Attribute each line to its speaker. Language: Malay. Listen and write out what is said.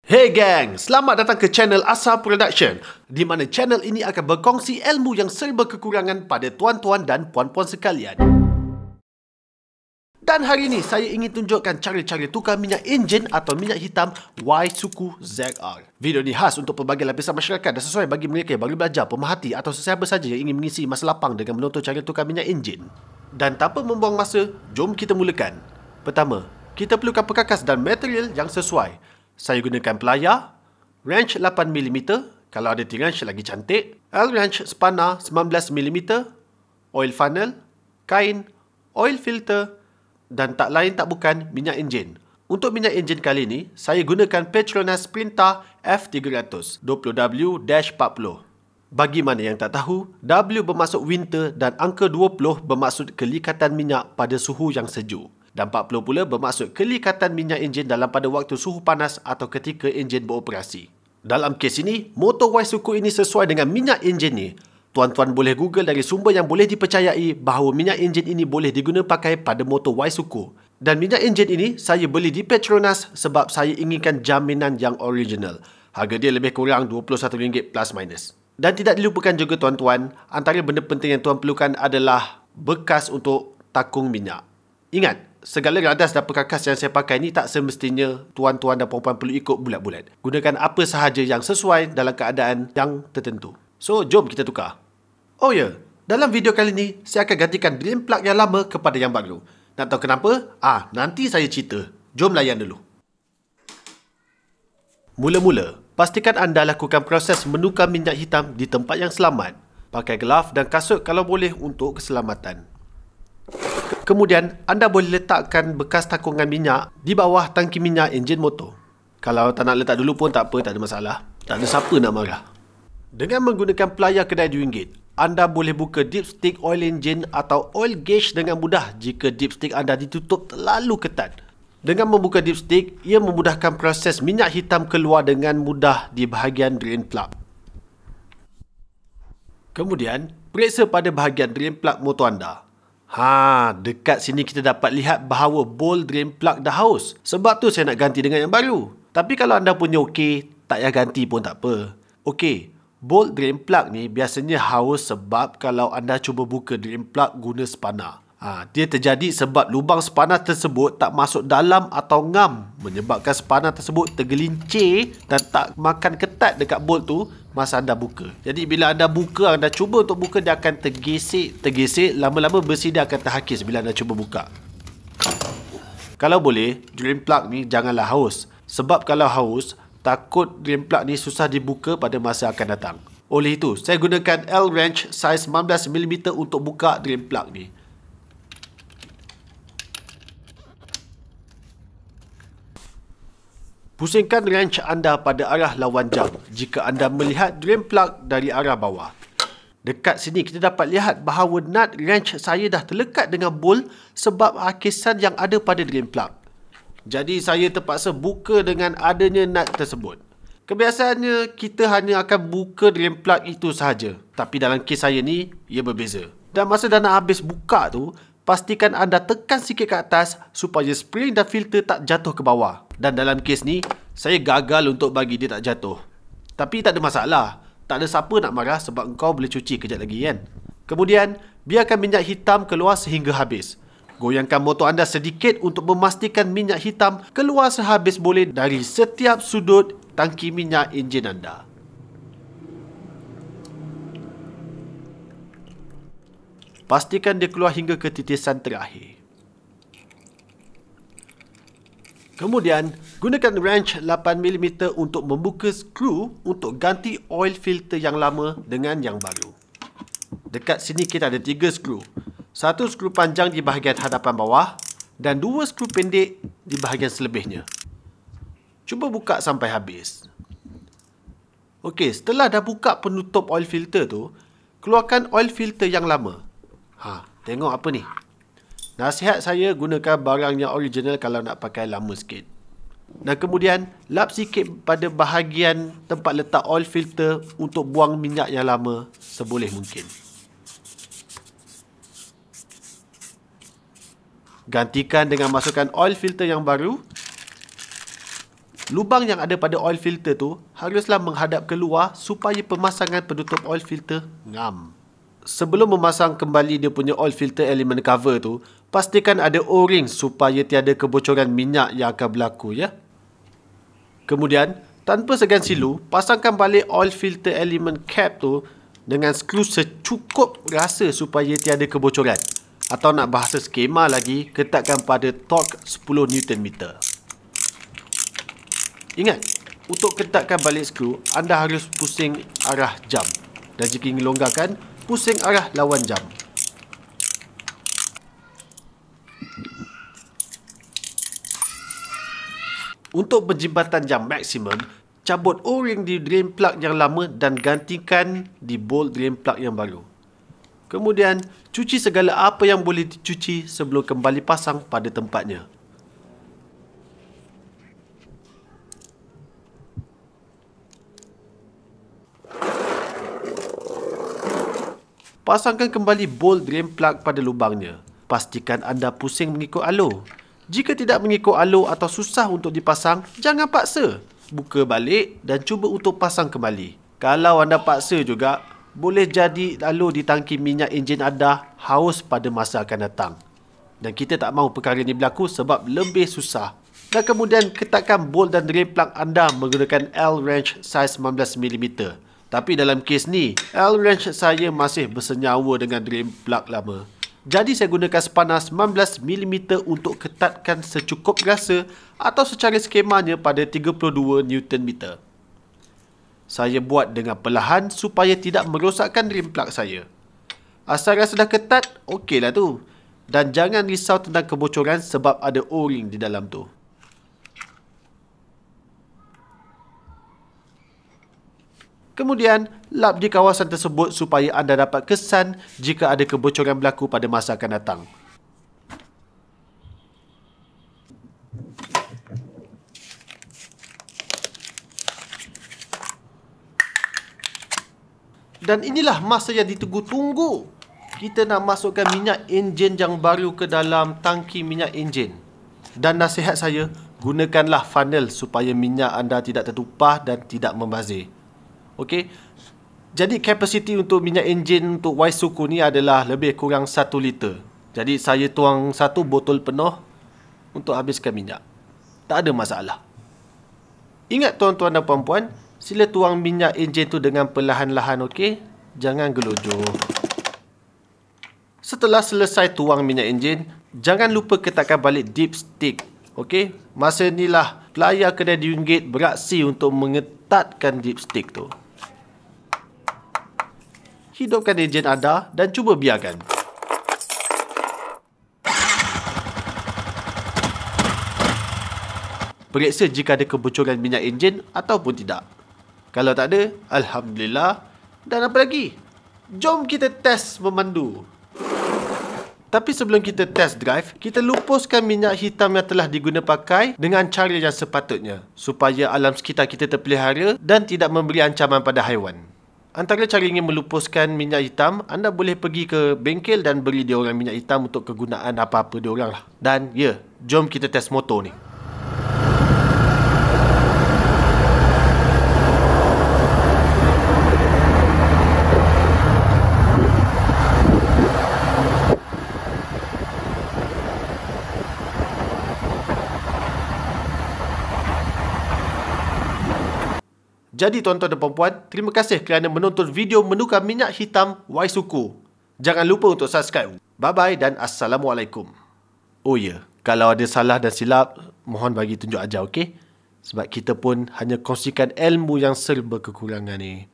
Speaker 1: Hey gang, selamat datang ke channel Asar Production, di mana channel ini akan berkongsi ilmu yang serba kekurangan pada tuan-tuan dan puan-puan sekalian. Dan hari ini saya ingin tunjukkan cara-cara tukar minyak enjin atau minyak hitam Y-Suku ZR. Video ini khas untuk pelbagai lapisan masyarakat dan sesuai bagi mereka yang baru belajar, pemerhati atau sesiapa saja yang ingin mengisi masa lapang dengan menonton cara tukar minyak enjin. Dan tanpa membuang masa, jom kita mulakan. Pertama, kita perlukan perkakas dan material yang sesuai. Saya gunakan pelayar, wrench 8mm, kalau ada T-wrench lagi cantik, L-wrench spanner 19mm, oil funnel, kain, oil filter dan tak lain tak bukan minyak enjin. Untuk minyak enjin kali ini, saya gunakan Petronas Sprinter F300 20W-40. Bagi mana yang tak tahu, W bermaksud winter dan angka 20 bermaksud kelikatan minyak pada suhu yang sejuk. Dan 40 pula bermaksud kelikatan minyak enjin dalam pada waktu suhu panas atau ketika enjin beroperasi. Dalam kes ini, motor Y-Suku ini sesuai dengan minyak enjin ni. Tuan-tuan boleh Google dari sumber yang boleh dipercayai bahawa minyak enjin ini boleh diguna pakai pada motor Y-Suku. Dan minyak enjin ini saya beli di Petronas sebab saya inginkan jaminan yang original. Harga dia lebih kurang RM21 plus minus. Dan tidak dilupakan juga tuan-tuan, antara benda penting yang tuan perlukan adalah bekas untuk takung minyak. Ingat, segala radas dan perkakas yang saya pakai ni tak semestinya tuan-tuan dan puan-puan perlu ikut bulat-bulat. Gunakan apa sahaja yang sesuai dalam keadaan yang tertentu. So, jom kita tukar. Oh ya, dalam video kali ni, saya akan gantikan drain plug yang lama kepada yang baru. Nak tahu kenapa? Nanti saya cerita. Jom layan dulu. Mula-mula, pastikan anda lakukan proses menukar minyak hitam di tempat yang selamat. Pakai glove dan kasut kalau boleh untuk keselamatan. Kemudian, anda boleh letakkan bekas takungan minyak di bawah tangki minyak enjin motor. Kalau tak nak letak dulu pun tak apa, tak ada masalah. Tak ada siapa nak marah. Dengan menggunakan pelayar kedai RM2, anda boleh buka dipstick oil engine atau oil gauge dengan mudah jika dipstick anda ditutup terlalu ketat. Dengan membuka dipstick, ia memudahkan proses minyak hitam keluar dengan mudah di bahagian drain plug. Kemudian, periksa pada bahagian drain plug motor anda. Dekat sini kita dapat lihat bahawa bowl drain plug dah haus. Sebab tu saya nak ganti dengan yang baru. Tapi kalau anda punya okey, tak payah ganti pun tak apa. Okey, bowl drain plug ni biasanya haus sebab kalau anda cuba buka drain plug guna spanner. Dia terjadi sebab lubang spanner tersebut tak masuk dalam atau ngam, menyebabkan spanner tersebut tergelincir dan tak makan ketat dekat bolt tu masa anda buka. Jadi bila anda buka, anda cuba untuk buka, dia akan tergesek, lama-lama besi dia akan terhakis bila anda cuba buka. Kalau boleh, drain plug ni janganlah haus. Sebab kalau haus, takut drain plug ni susah dibuka pada masa akan datang. Oleh itu, saya gunakan L-wrench saiz 19mm untuk buka drain plug ni. Pusingkan wrench anda pada arah lawan jam jika anda melihat drain plug dari arah bawah. Dekat sini kita dapat lihat bahawa nut wrench saya dah terlekat dengan bowl sebab hakisan yang ada pada drain plug. Jadi saya terpaksa buka dengan adanya nut tersebut. Kebiasaannya kita hanya akan buka drain plug itu sahaja. Tapi dalam kes saya ni, ia berbeza. Dan masa dah nak habis buka tu, pastikan anda tekan sikit ke atas supaya spring dan filter tak jatuh ke bawah. Dan dalam kes ni, saya gagal untuk bagi dia tak jatuh. Tapi tak ada masalah. Tak ada siapa nak marah sebab engkau boleh cuci kejap lagi kan. Kemudian, biarkan minyak hitam keluar sehingga habis. Goyangkan motor anda sedikit untuk memastikan minyak hitam keluar sehabis boleh dari setiap sudut tangki minyak enjin anda. Pastikan dia keluar hingga ke titisan terakhir. Kemudian, gunakan wrench 8mm untuk membuka skru untuk ganti oil filter yang lama dengan yang baru. Dekat sini kita ada 3 skru. 1 skru panjang di bahagian hadapan bawah dan 2 skru pendek di bahagian selebihnya. Cuba buka sampai habis. Okey, setelah dah buka penutup oil filter tu, keluarkan oil filter yang lama. Tengok apa ni? Nasihat saya gunakan barang yang original kalau nak pakai lama sikit. Dan kemudian lap sikit pada bahagian tempat letak oil filter untuk buang minyak yang lama seboleh mungkin. Gantikan dengan masukkan oil filter yang baru. lubang yang ada pada oil filter tu haruslah menghadap keluar supaya pemasangan penutup oil filter ngam. Sebelum memasang kembali dia punya oil filter element cover tu, pastikan ada O-ring supaya tiada kebocoran minyak yang akan berlaku ya. Kemudian, tanpa segan silu, pasangkan balik oil filter element cap tu dengan skru secukup rasa supaya tiada kebocoran. Atau nak bahasa skema lagi, ketatkan pada torque 10 Nm. Ingat, untuk ketatkan balik skru, anda harus pusing arah jam. Dan jika ingin longgarkan, pusing arah lawan jam. Untuk penjimbatan jam maksimum, cabut O-ring di drain plug yang lama dan gantikan di bolt drain plug yang baru. Kemudian, cuci segala apa yang boleh dicuci sebelum kembali pasang pada tempatnya. Pasangkan kembali bolt drain plug pada lubangnya. Pastikan anda pusing mengikut alur. Jika tidak mengikut alur atau susah untuk dipasang, jangan paksa. Buka balik dan cuba untuk pasang kembali. Kalau anda paksa juga, boleh jadi alur di tangki minyak enjin anda haus pada masa akan datang. Dan kita tak mahu perkara ini berlaku sebab lebih susah. Dan kemudian ketatkan bolt dan drain plug anda menggunakan L-wrench saiz 19mm. Tapi dalam kes ni, L-wrench saya masih bersenyawa dengan drain plug lama. Jadi saya gunakan sepanas 19mm untuk ketatkan secukup rasa atau secara skemanya pada 32 Nm. Saya buat dengan perlahan supaya tidak merosakkan drain plug saya. Asal rasa dah ketat, okeylah tu. Dan jangan risau tentang kebocoran sebab ada O-ring di dalam tu. Kemudian, lap di kawasan tersebut supaya anda dapat kesan jika ada kebocoran berlaku pada masa akan datang. Dan inilah masa yang ditunggu-tunggu. Kita nak masukkan minyak enjin yang baru ke dalam tangki minyak enjin. Dan nasihat saya, gunakanlah funnel supaya minyak anda tidak tertumpah dan tidak membazir. Okey. Jadi kapasiti untuk minyak enjin untuk Waisuku ni adalah lebih kurang 1 liter. Jadi saya tuang 1 botol penuh untuk habiskan minyak. Tak ada masalah. Ingat tuan-tuan dan puan-puan, sila tuang minyak enjin tu dengan perlahan-lahan, okey? Jangan gelojoh. Setelah selesai tuang minyak enjin, jangan lupa ketatkan balik dipstick. Okey? Masa inilah pelayar kedai RM2 beraksi untuk mengetatkan dipstick tu. Hidupkan enjin anda dan cuba biarkan. Periksa jika ada kebocoran minyak enjin ataupun tidak. Kalau tak ada, Alhamdulillah. Dan apa lagi? Jom kita test memandu. Tapi sebelum kita test drive, kita lupuskan minyak hitam yang telah diguna pakai dengan cara yang sepatutnya. Supaya alam sekitar kita terpelihara dan tidak memberi ancaman pada haiwan. Antara cara ingin melupuskan minyak hitam, anda boleh pergi ke bengkel dan beli diorang minyak hitam untuk kegunaan apa-apa diorang lah. Dan ya, jom kita test motor ni. Jadi tuan-tuan dan puan-puan, terima kasih kerana menonton video menukar minyak hitam Waisuku. Jangan lupa untuk subscribe. Bye-bye dan Assalamualaikum. Oh ya, kalau ada salah dan silap, mohon bagi tunjuk ajar, okey? Sebab kita pun hanya kongsikan ilmu yang serba kekurangan ni.